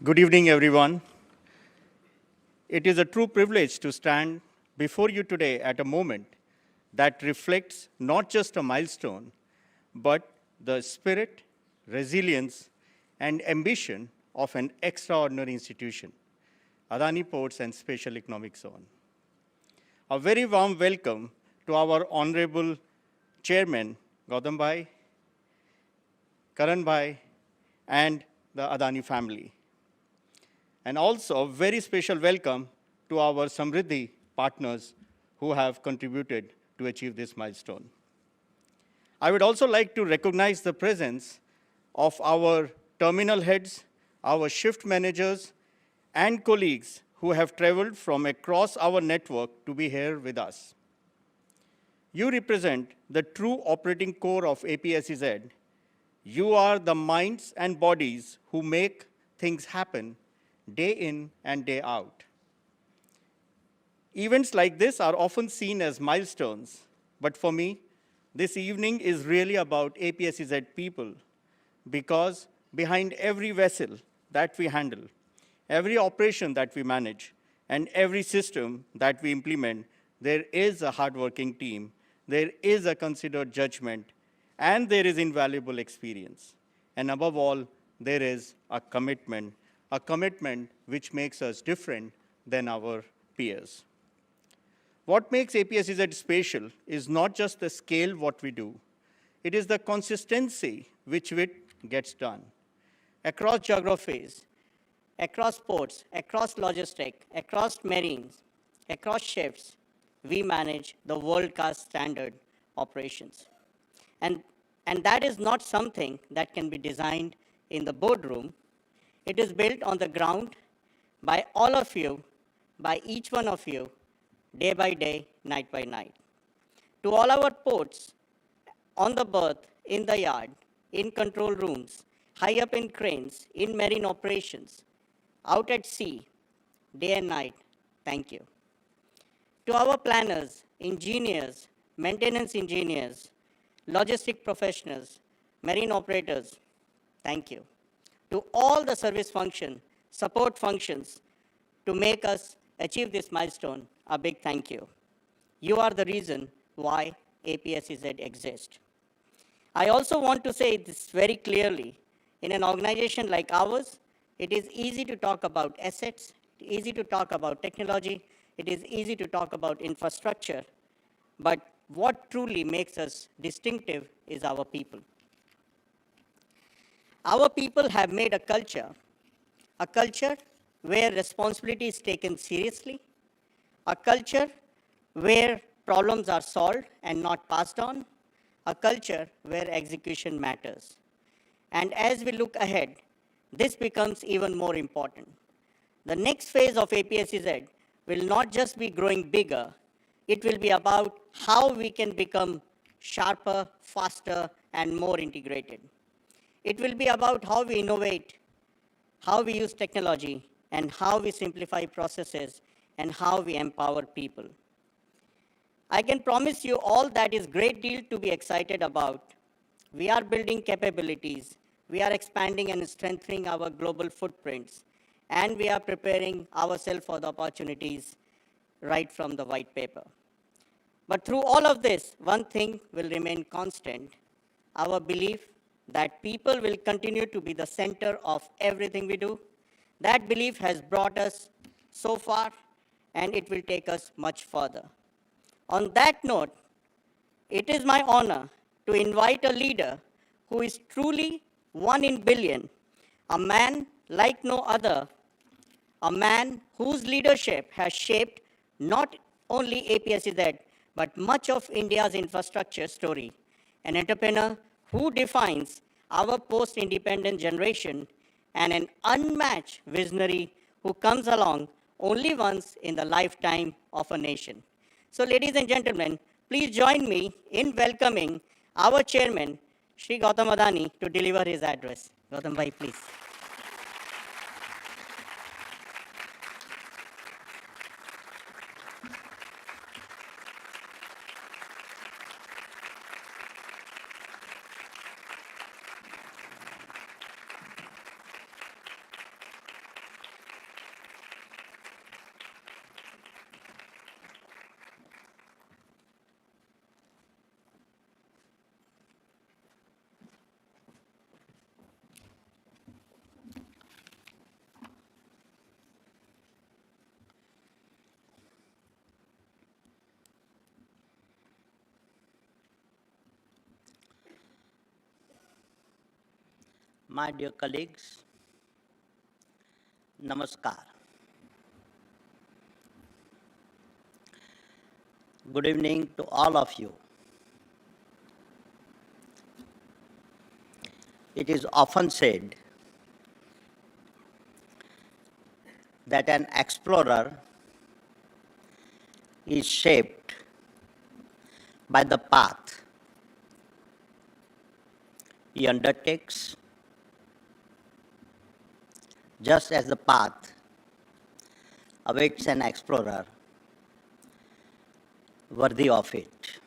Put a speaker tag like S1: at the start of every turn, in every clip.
S1: Good evening, everyone. It is a true privilege to stand before you today at a moment that reflects not just a milestone, but the spirit, resilience, and ambition of an extraordinary institution, Adani Ports and Special Economic Zone. A very warm welcome to our Honorable Chairman, Gautam Bhai, Karan Bhai, and the Adani family. And also a very special welcome to our Samriddhi partners who have contributed to achieve this milestone. I would also like to recognize the presence of our terminal heads, our shift managers, and colleagues who have traveled from across our network to be here with us. You represent the true operating core of APSEZ. You are the minds and bodies who make things happen day in and day out. Events like this are often seen as milestones, but for me, this evening is really about APSEZ people, because behind every vessel that we handle, every operation that we manage, and every system that we implement, there is a hardworking team, there is a considered judgment, and there is invaluable experience. And above all, there is a commitment which makes us different than our peers. What makes APSEZ special is not just the scale what we do, it is the consistency which it gets done. Across geographies, across ports, across logistics, across marines, across ships, we manage the world-class standard operations. And that is not something that can be designed in the boardroom. It is built on the ground by all of you, by each one of you, day by day, night by night. To all our ports, on the berth, in the yard, in control rooms, high up in cranes, in marine operations, out at sea, day and night, thank you. To our planners, engineers, maintenance engineers, logistic professionals, marine operators, thank you. To all the service function, support functions, to make us achieve this milestone, a big thank you. You are the reason why APSEZ exists. I also want to say this very clearly. In an organization like ours, it is easy to talk about assets, easy to talk about technology, it is easy to talk about infrastructure, but what truly makes us distinctive is our people. Our people have made a culture where responsibility is taken seriously, a culture where problems are solved and not passed on, a culture where execution matters. And as we look ahead, this becomes even more important. The next phase of APSEZ will not just be growing bigger, it will be about how we can become sharper, faster, and more integrated. It will be about how we innovate, how we use technology, and how we simplify processes, and how we empower people. I can promise you all that is a great deal to be excited about. We are building capabilities, we are expanding and strengthening our global footprints, and we are preparing ourselves for the opportunities right from the white paper. But through all of this, one thing will remain constant, our belief that people will continue to be the center of everything we do. That belief has brought us so far, and it will take us much further. On that note, it is my honor to invite a leader who is truly one in billion, a man like no other, a man whose leadership has shaped not only APSEZ, but much of India's infrastructure story, an entrepreneur who defines our post-independent generation, and an unmatched visionary who comes along only once in the lifetime of a nation. So ladies and gentlemen, please join me in welcoming our chairman, Shri Gautam Adani, to deliver his address. Gautam bhai, please.
S2: My dear colleagues, Namaskar. Good evening to all of you. It is often said that an explorer is shaped by the path he undertakes, just as the path awaits an explorer worthy of it.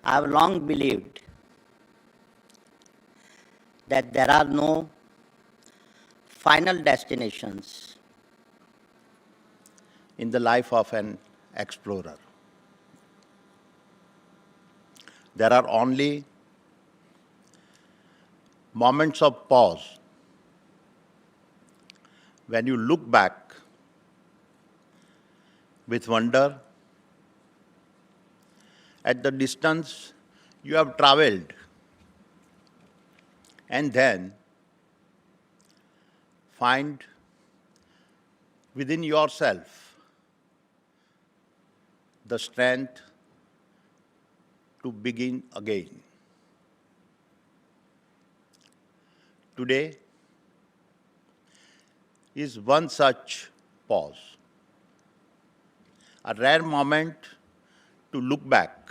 S2: I have long believed that there are no final destinations
S3: in the life of an explorer. There are only moments of pause when you look back with wonder at the distance you have traveled, and then find within yourself the strength to begin again. Today is one such pause, a rare moment to look back,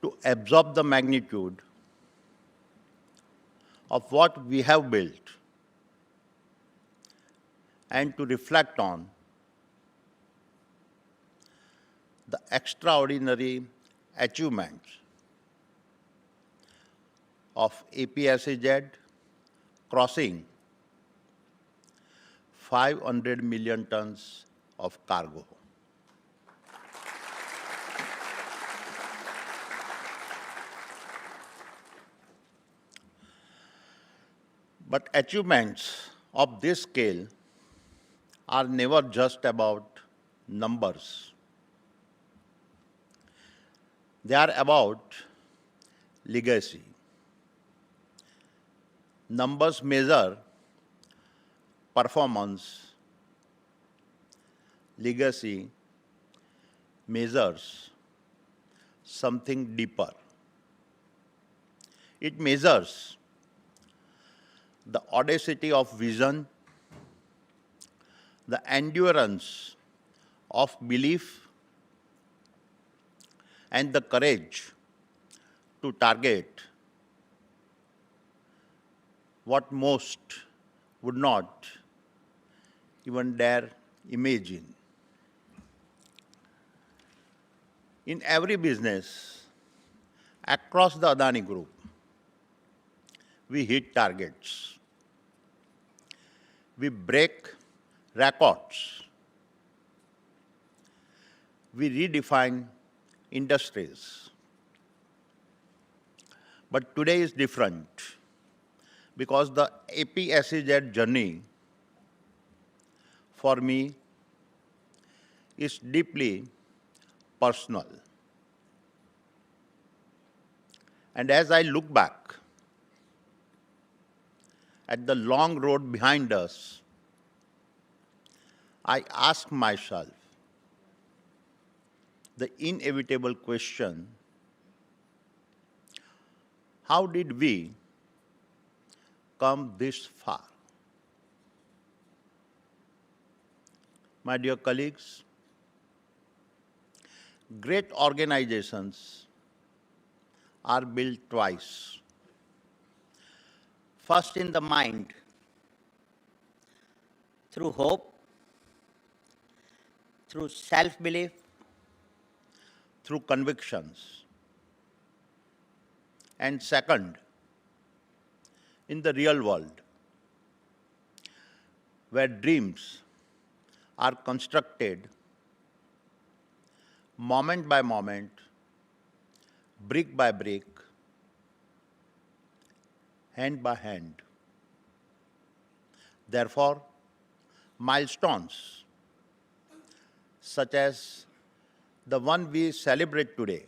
S3: to absorb the magnitude of what we have built, and to reflect on the extraordinary achievements of APSEZ crossing 500 million tons of cargo. But achievements of this scale are never just about numbers. They are about legacy. Numbers measure performance. Legacy measures something deeper. It measures the audacity of vision, the endurance of belief, and the courage to target what most would not even dare imagine. In every business across the Adani Group, we hit targets. We break records. We redefine industries. But today is different because the APSEZ journey for me is deeply personal. And as I look back at the long road behind us, I ask myself the inevitable question, how did we come this far? My dear colleagues, great organizations are built twice.
S2: first in the mind through hope, through self-belief,
S3: through convictions. And second, in the real world, where dreams are constructed moment by moment, brick by brick, hand by hand. Therefore, milestones such as the one we celebrate today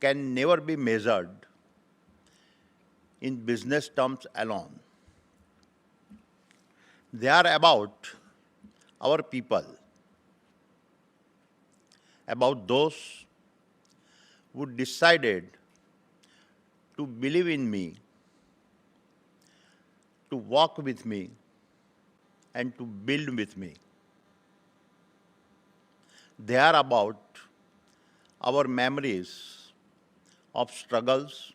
S3: can never be measured in business terms alone. They are about our people, about those who decided to believe in me, to walk with me, and to build with me. They are about our memories of struggles,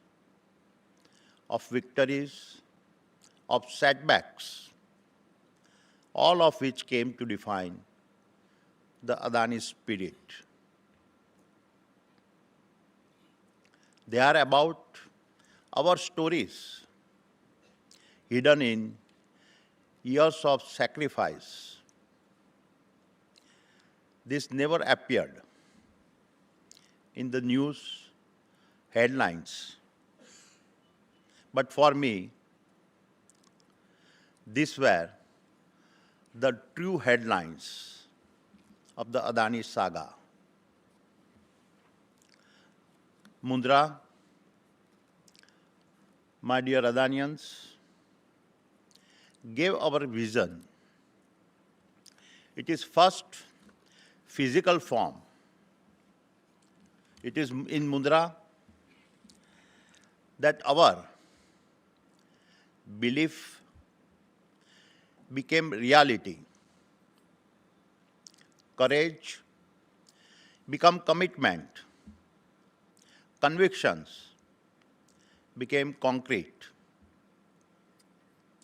S3: of victories, of setbacks, all of which came to define the Adani spirit. They are about our stories, hidden in years of sacrifice. This never appeared in the news headlines. But for me, these were the true headlines of the Adani saga. Mundra, my dear Adanians, gave our vision. It is first physical form. It is in Mundra that our belief became reality. Courage became commitment. Convictions became concrete.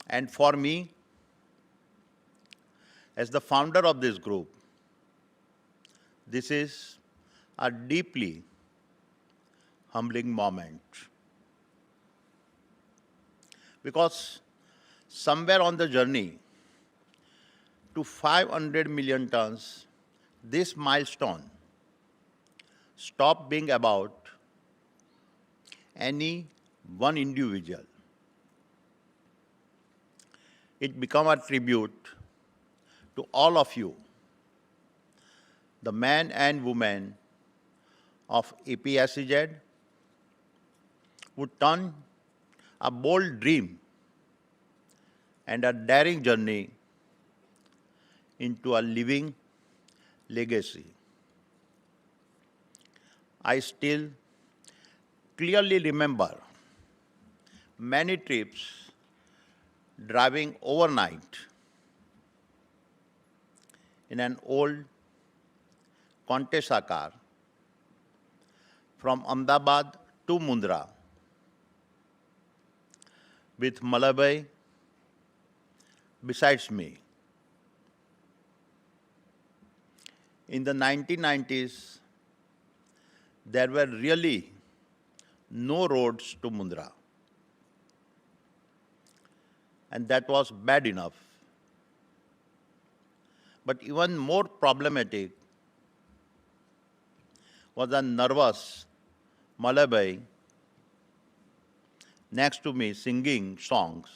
S3: And for me, as the founder of this group, this is a deeply humbling moment. Because somewhere on the journey to 500 million tons, this milestone stopped being about any one individual. It became a tribute to all of you, the men and women of APSEZ, who turned a bold dream and a daring journey into a living legacy. I still clearly remember many trips driving overnight in an old Contessa car from Ahmedabad to Mundra with Malabai besides me. In the 1990s, there were really no roads to Mundra. And that was bad enough. But even more problematic was a nervous Malabai next to me singing songs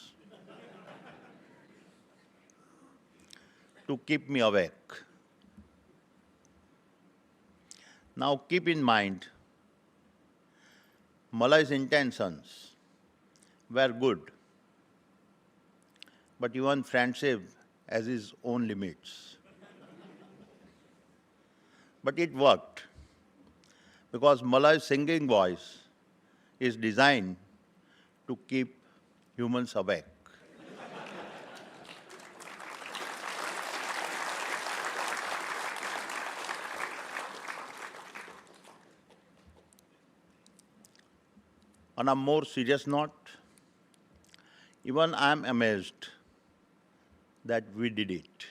S3: to keep me awake. Now keep in mind, Malay's intentions were good, but even friendship has its own limits. But it worked because Malay's singing voice is designed to keep humans awake. On a more serious note, even I am amazed that we did it.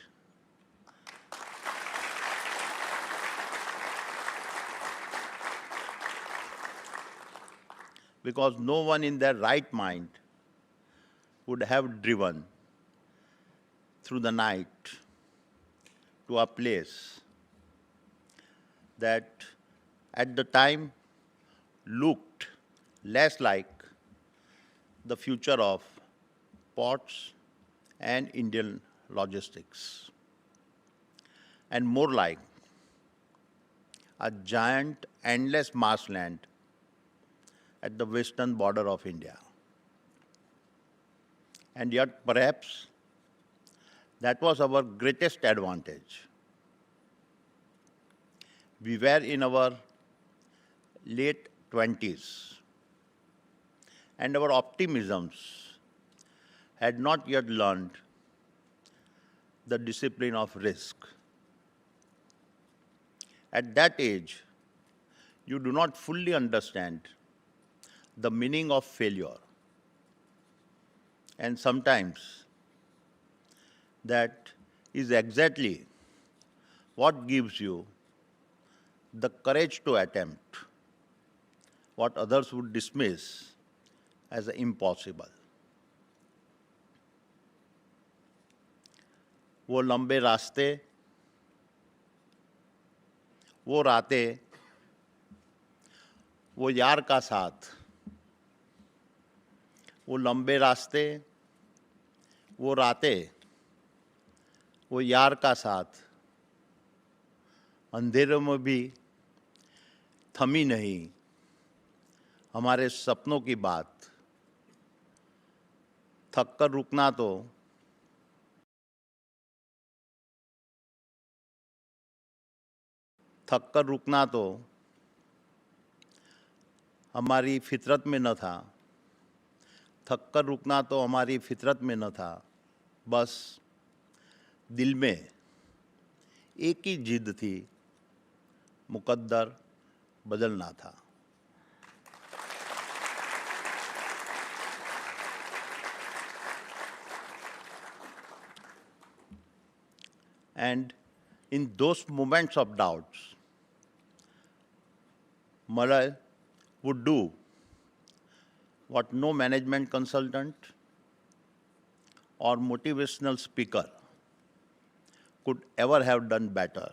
S3: Because no one in their right mind would have driven through the night to a place that at the time looked less like the future of ports and Indian logistics, and more like a giant, endless marshland at the western border of India. And yet, perhaps, that was our greatest advantage. We were in our late 20s, and our optimisms had not yet learned the discipline of risk. At that age, you do not fully understand the meaning of failure. And sometimes that is exactly what gives you the courage to attempt what others would dismiss as impossible. वो लंबे रास्ते, वो रातें, वो यार का साथ, वो लंबे रास्ते, वो रातें, वो यार का साथ, अंधेरों में भी थमी नहीं हमारे सपनों की बात, थक कर रुकना तो हमारी फितरत में न था, थक कर रुकना तो हमारी फितरत में न था, बस दिल में एक ही जिद थी, मुकद्दर बदलना था. And in those moments of doubts, Malay would do what no management consultant or motivational speaker could ever have done better.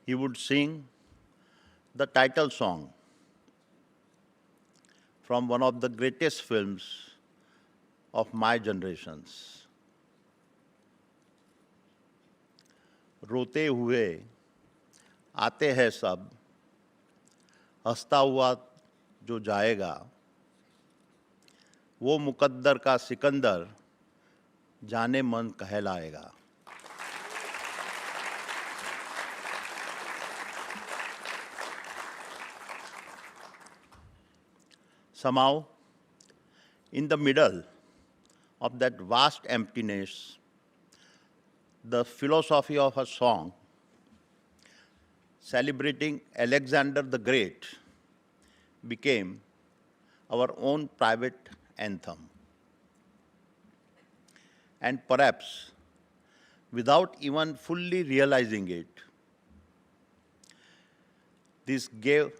S3: He would sing the title song from one of the greatest films of my generations. रोते हुए आते हैं सब, हंसता हुआ जो जाएगा, वो मुकद्दर का सिकंदर जाने मन कहलाएगा. Somehow, in the middle of that vast emptiness, the philosophy of a song celebrating Alexander the Great became our own private anthem. And perhaps, without even fully realizing it, this gave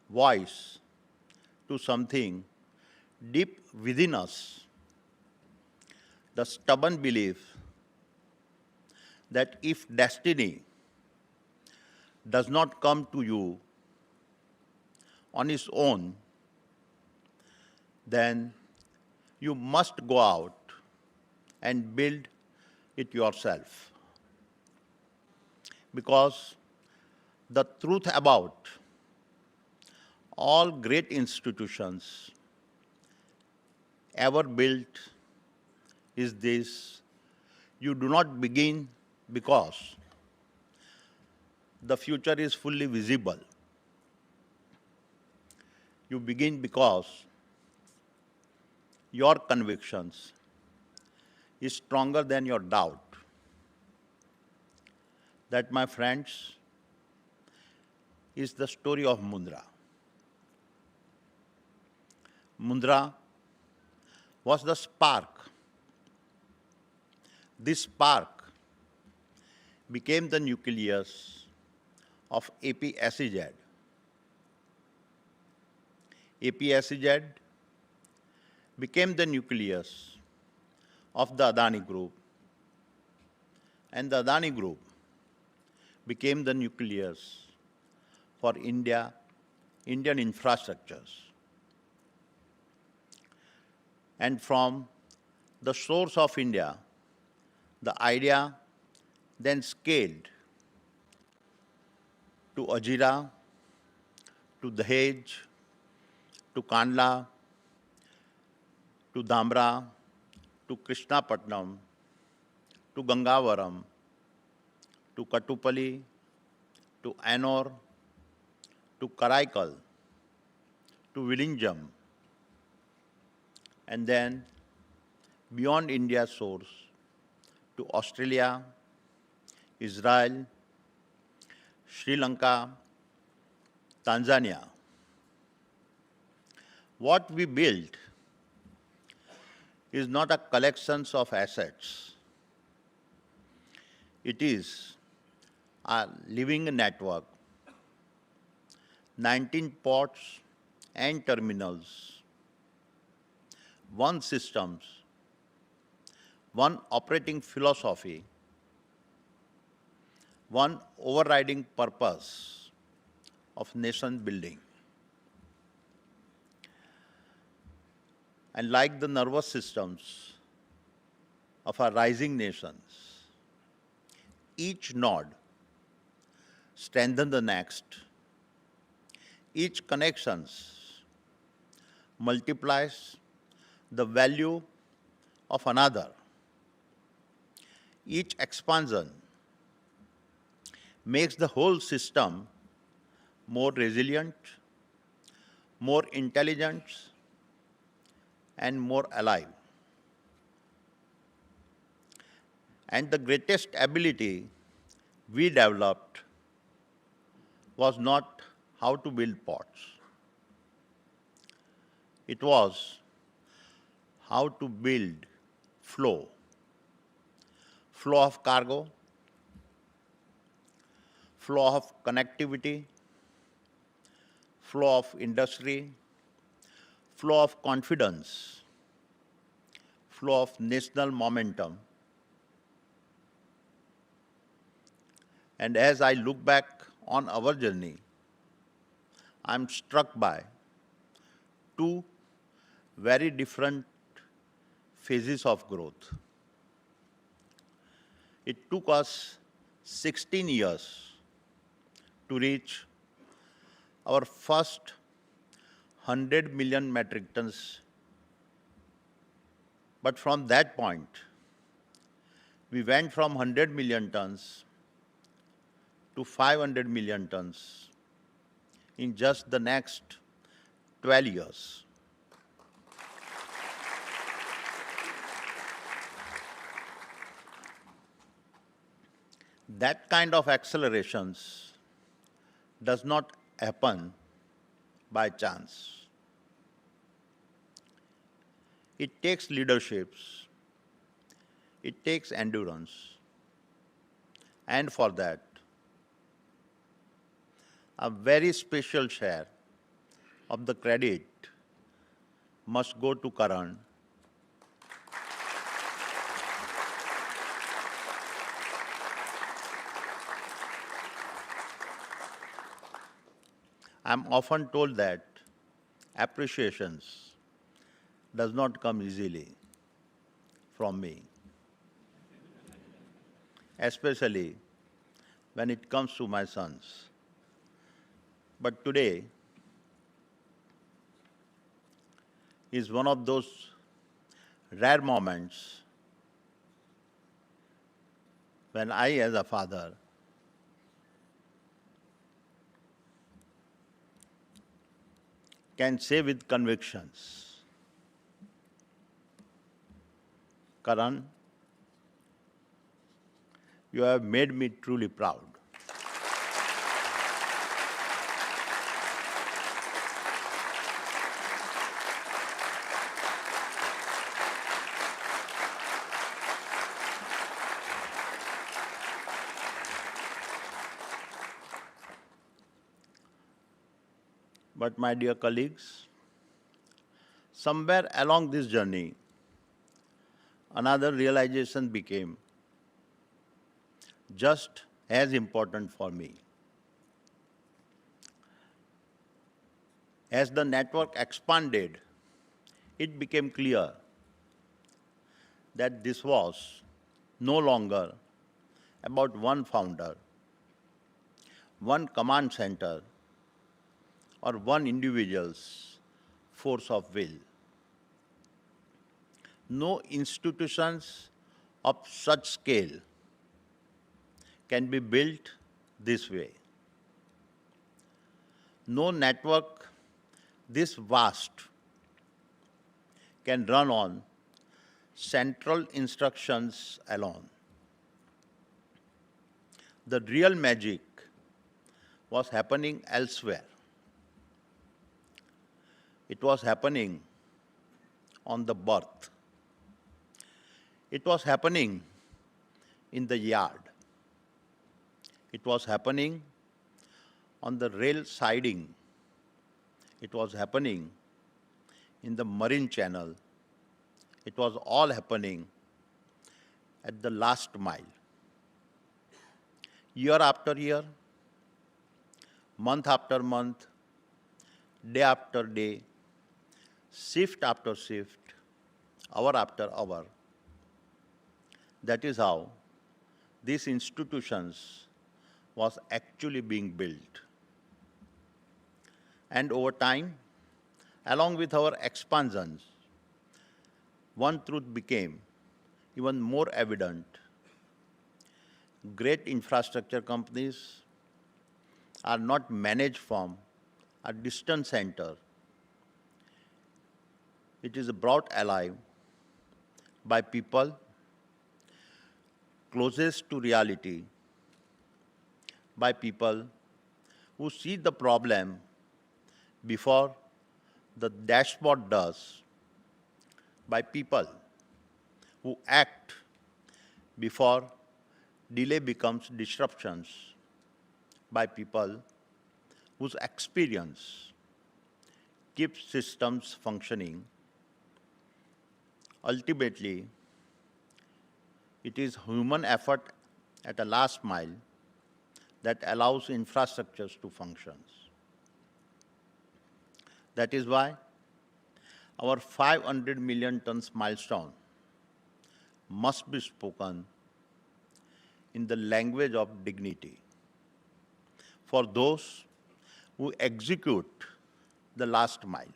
S3: voice to something deep within us, the stubborn belief that if destiny does not come to you on its own, then you must go out and build it yourself. Because the truth about all great institutions ever built is this: you do not begin because the future is fully visible. You begin because your convictions is stronger than your doubt. That, my friends, is the story of Mundra. Mundra was the spark. This spark became the nucleus of APSEZ. APSEZ became the nucleus of the Adani group, and the Adani group became the nucleus for Indian infrastructures. And from the source of India, the idea then scaled to Ajira, to Dahej, to Kandla, to Dhamra, to Krishnapatnam, to Gangavaram, to Kattupalli, to Ennore, to Karaikal, to Vizhinjam, and then beyond India's shores to Australia, Israel, Sri Lanka, Tanzania. What we built is not a collection of assets. It is a living network, 19 ports and terminals, one systems, one operating philosophy, one overriding purpose of nation building. And like the nervous systems of our rising nations, each node strengthens the next. Each connections multiplies the value of another. Each expansion makes the whole system more resilient, more intelligent, and more alive. And the greatest ability we developed was not how to build ports. It was how to build flow. Flow of cargo, flow of connectivity, flow of industry, flow of confidence, flow of national momentum. And as I look back on our journey, I'm struck by two very different phases of growth. It took us 16 years to reach our first 100 million metric tons. But from that point, we went from 100 million tons to 500 million tons in just the next 12 years. That kind of accelerations does not happen by chance. It takes leaderships, it takes endurance, and for that, a very special share of the credit must go to Karan. I'm often told that appreciations does not come easily from me, especially when it comes to my sons. But today is one of those rare moments when I, as a father, can say with convictions, Karan, you have made me truly proud. But my dear colleagues, somewhere along this journey, another realization became just as important for me. As the network expanded, it became clear that this was no longer about one founder, one command center, or one individual's force of will. No institutions of such scale can be built this way. No network this vast can run on central instructions alone. The real magic was happening elsewhere. It was happening on the berth. It was happening in the yard. It was happening on the rail siding. It was happening in the marine channel. It was all happening at the last mile. Year after year, month after month, day after day, shift after shift, hour after hour. That is how these institutions was actually being built. And over time, along with our expansions, one truth became even more evident. Great infrastructure companies are not managed from a distant center. It is brought alive by people closest to reality, by people who see the problem before the dashboard does, by people who act before delay becomes disruptions, by people whose experience keeps systems functioning. Ultimately, it is human effort at the last mile that allows infrastructures to function. That is why our 500 million tons milestone must be spoken in the language of dignity for those who execute the last mile.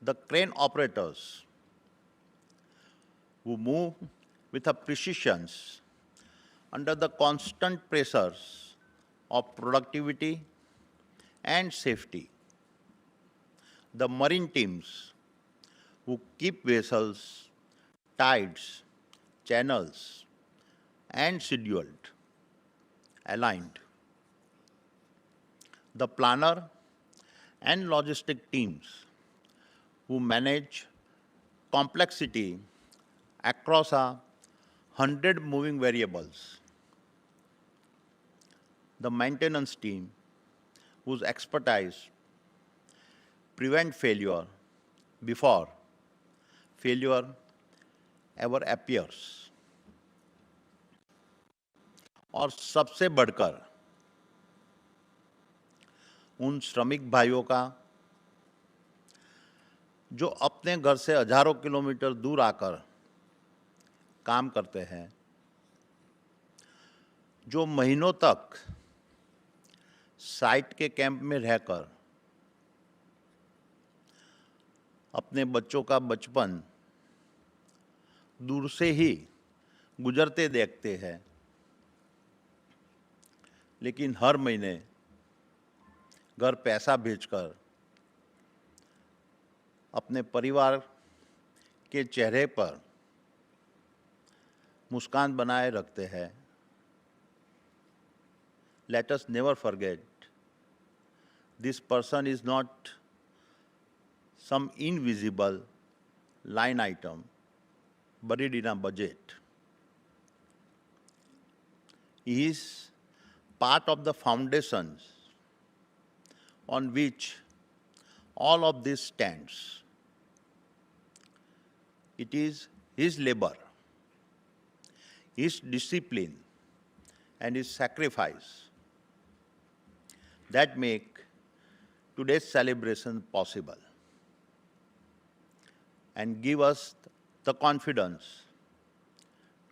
S3: The crane operators who move with a precision under the constant pressures of productivity and safety. The marine teams who keep vessels, tides, channels, and scheduled, aligned. The planner and logistic teams who manage complexity across 100 moving variables. The maintenance team whose expertise prevent failure before failure ever appears. और सबसे बढ़कर उन श्रमिक भाइयों का जो अपने घर से हजारों किलोमीटर दूर आकर काम करते हैं, जो महीनों तक साइट के कैंप में रहकर अपने बच्चों का बचपन दूर से ही गुजरते देखते हैं, लेकिन हर महीने घर पैसा भेजकर अपने परिवार के चेहरे पर मुस्कान बनाए रखते हैं. Let us never forget, this person is not some invisible line item buried in a budget. He is part of the foundations on which all of this stands. It is his labor, his discipline, and his sacrifice that make today's celebration possible and give us the confidence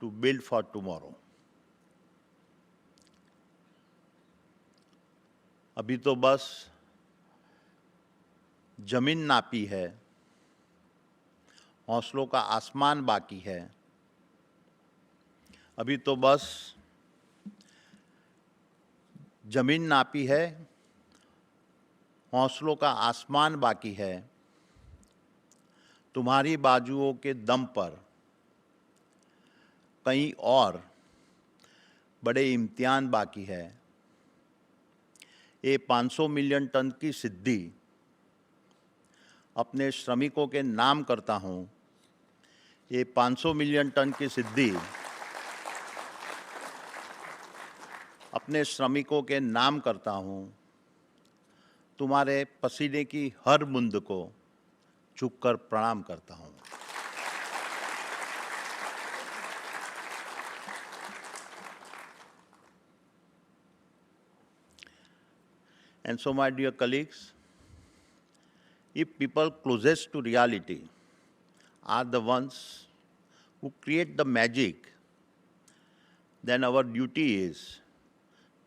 S3: to build for tomorrow. अभी तो बस जमीन नापी है, हौसलों का आसमान बाकी है। अभी तो बस जमीन नापी है, हौसलों का आसमान बाकी है। तुम्हारी बाजुओं के दम पर कहीं और बड़े इम्तिहान बाकी है। ये 500 मिलियन टन की सिद्धि अपने श्रमिकों के नाम करता हूं। ये 500 मिलियन टन की सिद्धि अपने श्रमिकों के नाम करता हूं। तुम्हारे पसीने की हर बूंद को झुककर प्रणाम करता हूं। And so, my dear colleagues, if people closest to reality are the ones who create the magic, then our duty is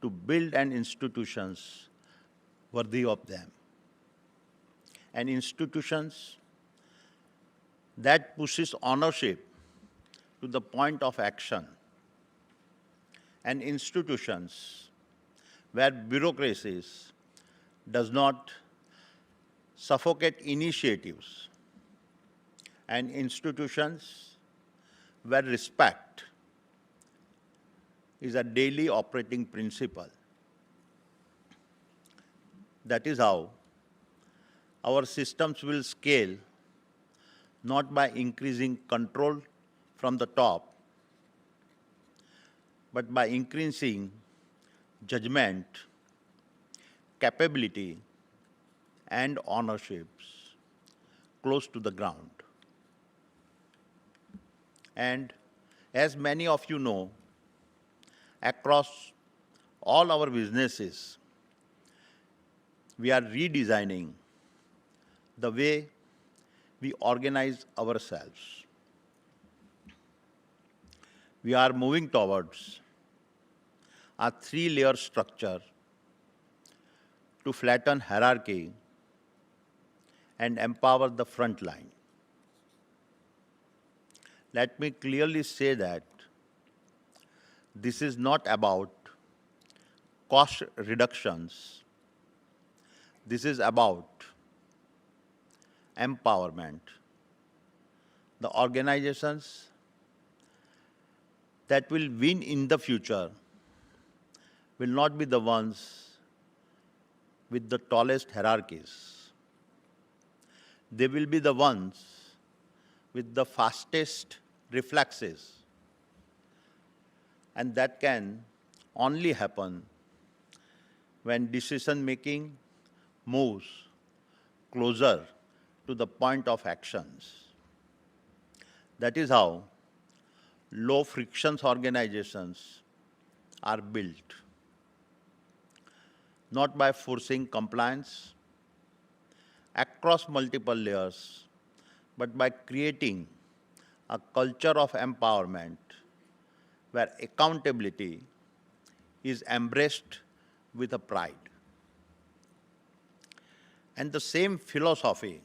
S3: to build an institutions worthy of them. And institutions that pushes ownership to the point of action. And institutions where bureaucracies does not suffocate initiatives, and institutions where respect is a daily operating principle. That is how our systems will scale, not by increasing control from the top, but by increasing judgment, capability, and ownerships close to the ground. And as many of you know, across all our businesses, we are redesigning the way we organize ourselves. We are moving towards a 3-layer structure to flatten hierarchy and empower the front line. Let me clearly say that this is not about cost reductions. This is about empowerment. The organizations that will win in the future will not be the ones with the tallest hierarchies. They will be the ones with the fastest reflexes. And that can only happen when decision-making moves closer to the point of actions. That is how low-friction organizations are built. Not by forcing compliance across multiple layers, but by creating a culture of empowerment where accountability is embraced with a pride. And the same philosophy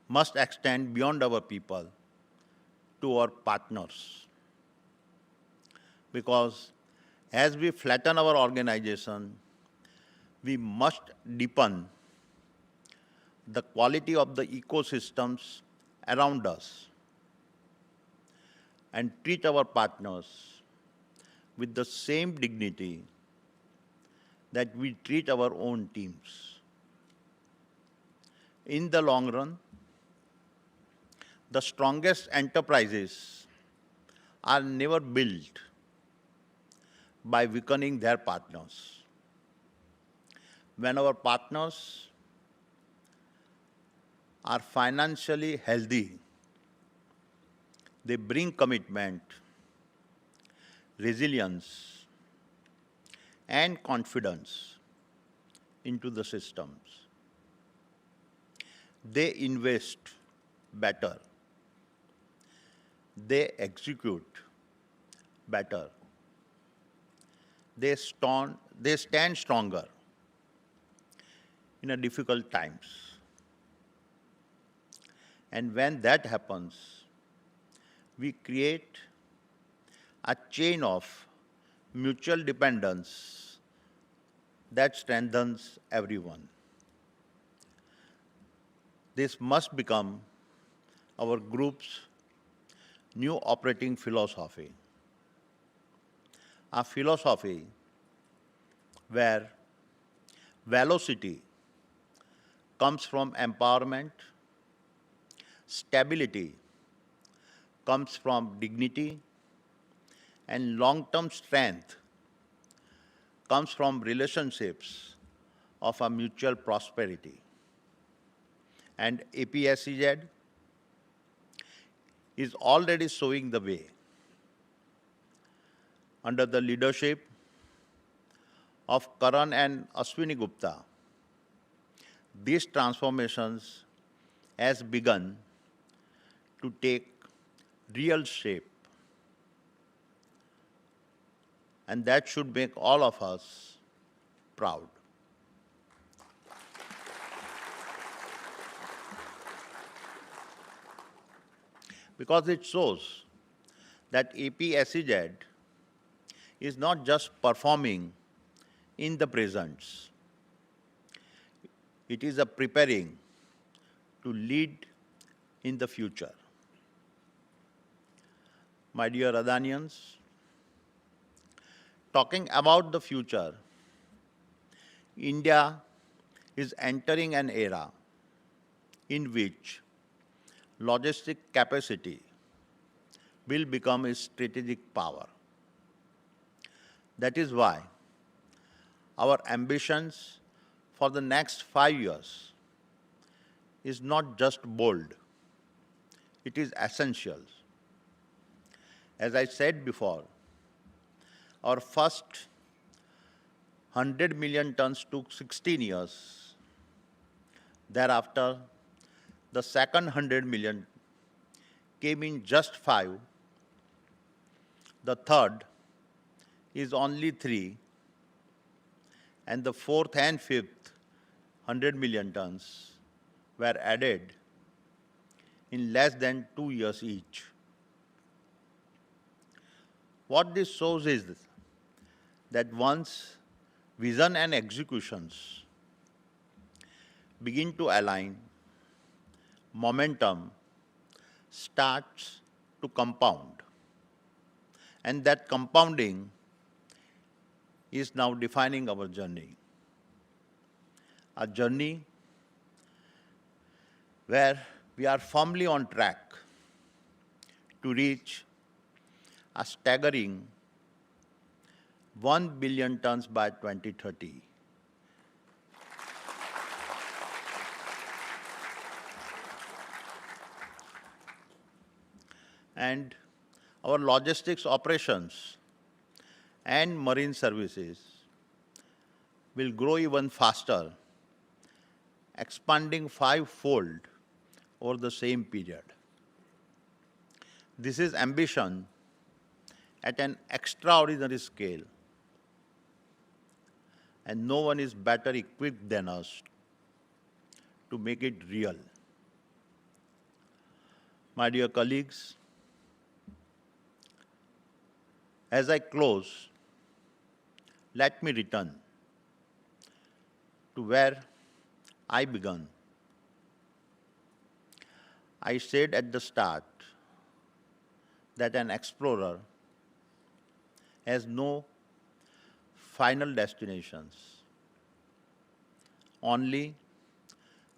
S3: must extend beyond our people to our partners. Because as we flatten our organization, we must deepen the quality of the ecosystems around us and treat our partners with the same dignity that we treat our own teams. In the long run, the strongest enterprises are never built by weakening their partners. When our partners are financially healthy, they bring commitment, resilience, and confidence into the systems. They invest better. They execute better. They stand stronger. in a difficult times. And when that happens, we create a chain of mutual dependence that strengthens everyone. This must become our group's new operating philosophy. A philosophy where velocity comes from empowerment, stability comes from dignity, and long-term strength comes from relationships of a mutual prosperity. And APSEZ is already showing the way. Under the leadership of Karan and Ashwini Gupta, these transformations has begun to take real shape. And that should make all of us proud. Because it shows that APSEZ is not just performing in the present, it is a preparing to lead in the future. My dear Adanians, talking about the future, India is entering an era in which logistic capacity will become a strategic power. That is why our ambitions for the next 5 years is not just bold, it is essential. As I said before, our first 100 million tons took 16 years. Thereafter, the second 100 million came in just 5. The third is only 3. And the fourth and fifth 100 million tons were added in less than 2 years each. What this shows is that once vision and executions begin to align, momentum starts to compound. And that compounding is now defining our journey. A journey where we are firmly on track to reach a staggering 1 billion tons by 2030. And our logistics operations and marine services will grow even faster, expanding 5-fold over the same period. This is ambition at an extraordinary scale, and no one is better equipped than us to make it real. My dear colleagues, as I close, let me return to where I began. I said at the start that an explorer has no final destinations, only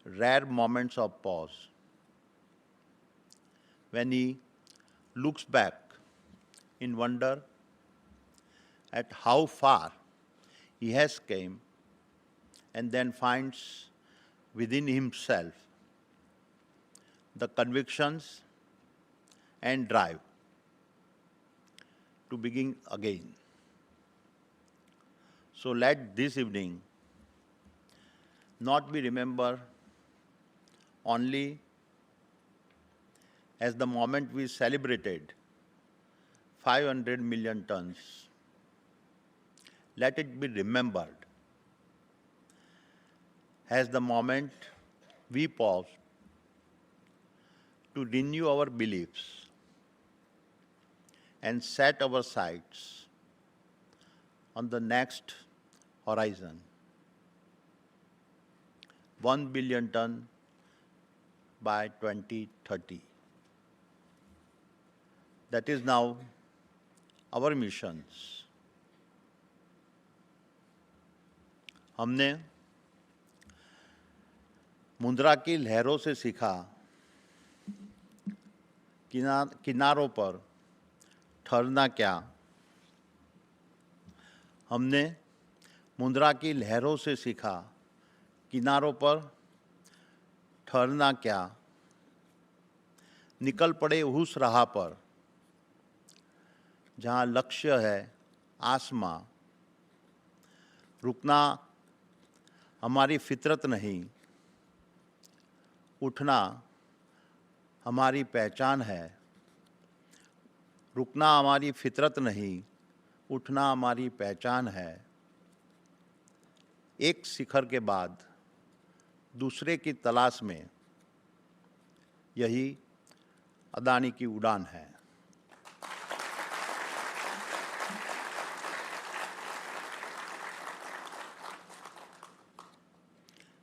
S3: rare moments of pause. When he looks back in wonder at how far he has come, and then finds within himself the convictions and drive to begin again. So let this evening not be remembered only as the moment we celebrated 500 million tons. Let it be remembered has the moment we pause to renew our beliefs and set our sights on the next horizon. 1 billion ton by 2030. That is now our missions. हमने मुंद्रा की लहरों से सीखा, किनारों पर ठहरना क्या। हमने मुंद्रा की लहरों से सीखा, किनारों पर ठहरना क्या। निकल पड़े उस राह पर जहाँ लक्ष्य है आसमां। रुकना हमारी फितरत नहीं, उठना हमारी पहचान है। रुकना हमारी फितरत नहीं, उठना हमारी पहचान है। एक शिखर के बाद दूसरे की तलाश में, यही अदानी की उड़ान है।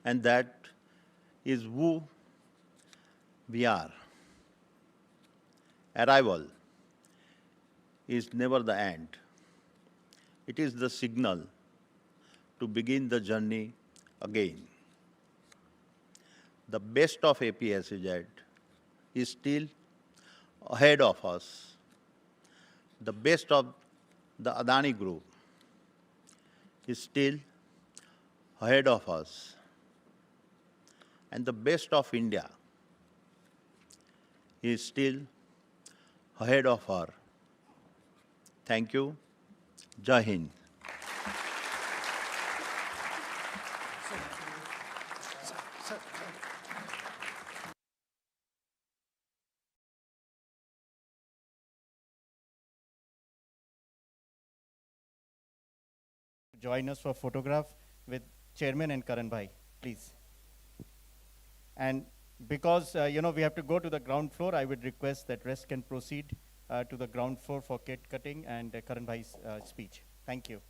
S3: And that is who we are. Arrival is never the end. It is the signal to begin the journey again. The best of APSEZ is still ahead of us. The best of the Adani group is still ahead of us. And the best of India is still ahead of her. Thank you. Jai Hind.
S1: Join us for photograph with Chairman and Karan Bhai, please. And because, we have to go to the ground floor, I would request that rest can proceed to the ground floor for cake cutting and Karan Bhai's speech. Thank you.